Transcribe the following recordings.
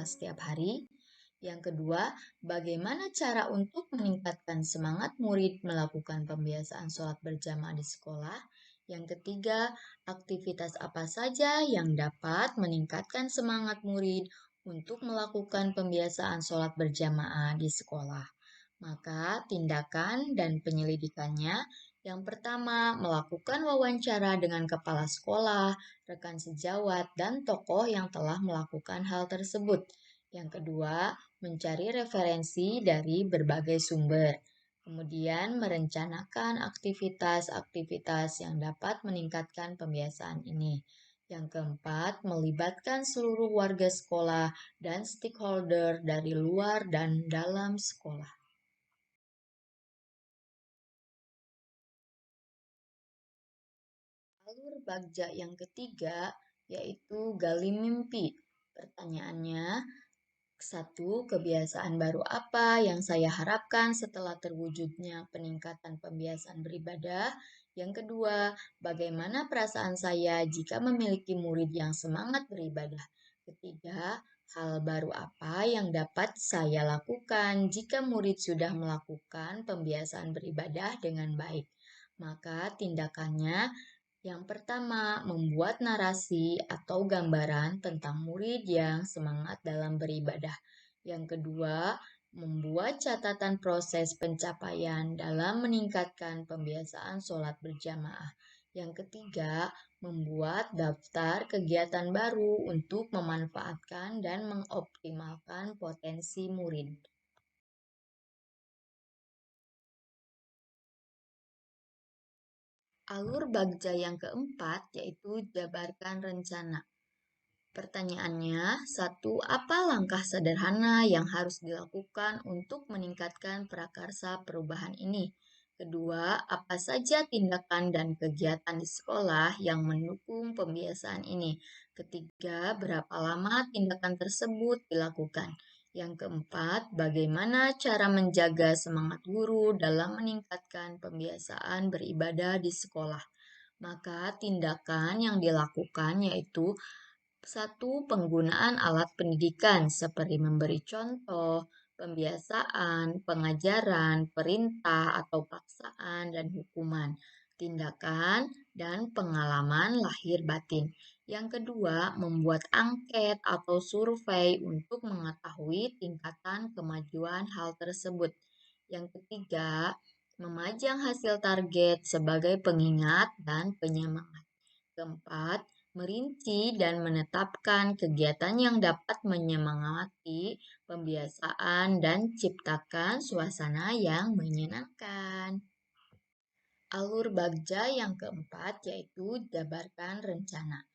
setiap hari? Yang kedua, bagaimana cara untuk meningkatkan semangat murid melakukan pembiasaan sholat berjamaah di sekolah? Yang ketiga, aktivitas apa saja yang dapat meningkatkan semangat murid untuk melakukan pembiasaan sholat berjamaah di sekolah? Maka tindakan dan penyelidikannya yang pertama, melakukan wawancara dengan kepala sekolah, rekan sejawat, dan tokoh yang telah melakukan hal tersebut. Yang kedua, mencari referensi dari berbagai sumber. Kemudian, merencanakan aktivitas-aktivitas yang dapat meningkatkan pembiasaan ini. Yang keempat, melibatkan seluruh warga sekolah dan stakeholder dari luar dan dalam sekolah. Alur bagja yang ketiga yaitu gali mimpi. Pertanyaannya, satu, kebiasaan baru apa yang saya harapkan setelah terwujudnya peningkatan pembiasaan beribadah? Yang kedua, bagaimana perasaan saya jika memiliki murid yang semangat beribadah? Ketiga, hal baru apa yang dapat saya lakukan jika murid sudah melakukan pembiasaan beribadah dengan baik? Maka tindakannya yang pertama, membuat narasi atau gambaran tentang murid yang semangat dalam beribadah. Yang kedua, membuat catatan proses pencapaian dalam meningkatkan pembiasaan sholat berjamaah. Yang ketiga, membuat daftar kegiatan baru untuk memanfaatkan dan mengoptimalkan potensi murid. Alur bagja yang keempat yaitu jabarkan rencana. Pertanyaannya, satu, apa langkah sederhana yang harus dilakukan untuk meningkatkan prakarsa perubahan ini? Kedua, apa saja tindakan dan kegiatan di sekolah yang mendukung pembiasaan ini? Ketiga, berapa lama tindakan tersebut dilakukan? Yang keempat, bagaimana cara menjaga semangat guru dalam meningkatkan pembiasaan beribadah di sekolah? Maka tindakan yang dilakukan yaitu satu, penggunaan alat pendidikan seperti memberi contoh, pembiasaan, pengajaran, perintah atau paksaan, dan hukuman, tindakan, dan pengalaman lahir batin. Yang kedua, membuat angket atau survei untuk mengetahui tingkatan kemajuan hal tersebut. Yang ketiga, memajang hasil target sebagai pengingat dan penyemangat. Keempat, merinci dan menetapkan kegiatan yang dapat menyemangati pembiasaan dan ciptakan suasana yang menyenangkan. Alur bagja yang keempat yaitu jabarkan rencana.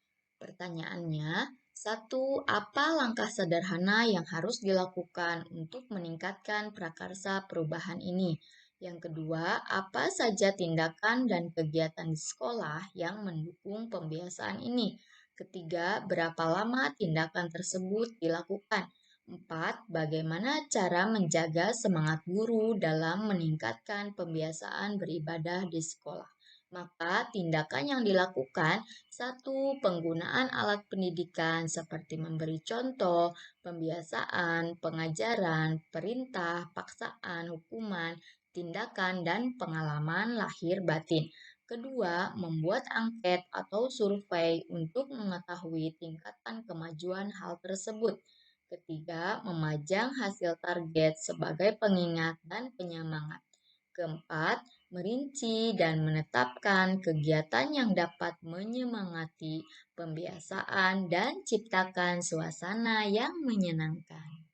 Pertanyaannya, satu, apa langkah sederhana yang harus dilakukan untuk meningkatkan prakarsa perubahan ini? Yang kedua, apa saja tindakan dan kegiatan di sekolah yang mendukung pembiasaan ini? Ketiga, berapa lama tindakan tersebut dilakukan? Empat, bagaimana cara menjaga semangat guru dalam meningkatkan pembiasaan beribadah di sekolah? Maka tindakan yang dilakukan, satu, penggunaan alat pendidikan seperti memberi contoh, pembiasaan, pengajaran, perintah, paksaan, hukuman, tindakan, dan pengalaman lahir batin. Kedua, membuat angket atau survei untuk mengetahui tingkatan kemajuan hal tersebut. Ketiga, memajang hasil target sebagai pengingat dan penyemangat. Keempat, merinci dan menetapkan kegiatan yang dapat menyemangati pembiasaan dan ciptakan suasana yang menyenangkan.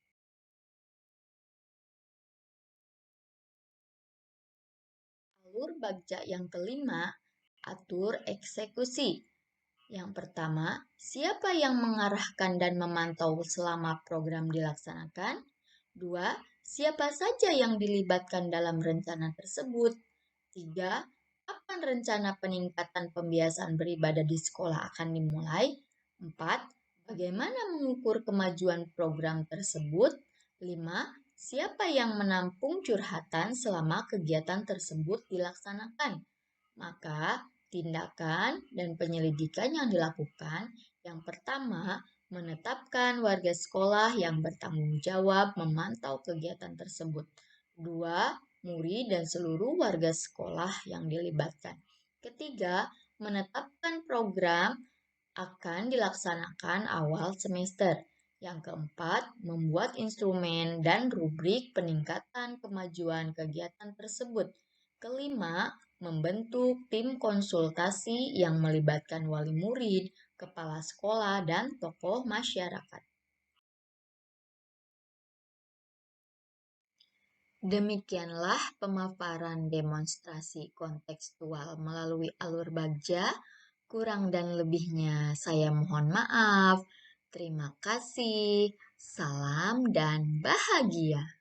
Alur bagja yang kelima, atur eksekusi. Yang pertama, siapa yang mengarahkan dan memantau selama program dilaksanakan? Dua, siapa saja yang dilibatkan dalam rencana tersebut? Tiga, kapan rencana peningkatan pembiasaan beribadah di sekolah akan dimulai? Empat, bagaimana mengukur kemajuan program tersebut? Lima, siapa yang menampung curhatan selama kegiatan tersebut dilaksanakan? Maka, tindakan dan penyelidikan yang dilakukan, yang pertama, Menetapkan warga sekolah yang bertanggung jawab memantau kegiatan tersebut. 2. Murid dan seluruh warga sekolah yang dilibatkan. Ketiga, menetapkan program akan dilaksanakan awal semester. Yang keempat, membuat instrumen dan rubrik peningkatan kemajuan kegiatan tersebut. Kelima, membentuk tim konsultasi yang melibatkan wali murid, kepala sekolah, dan tokoh masyarakat. Demikianlah pemaparan demonstrasi kontekstual melalui alur bagja. Kurang dan lebihnya saya mohon maaf. Terima kasih. Salam dan bahagia.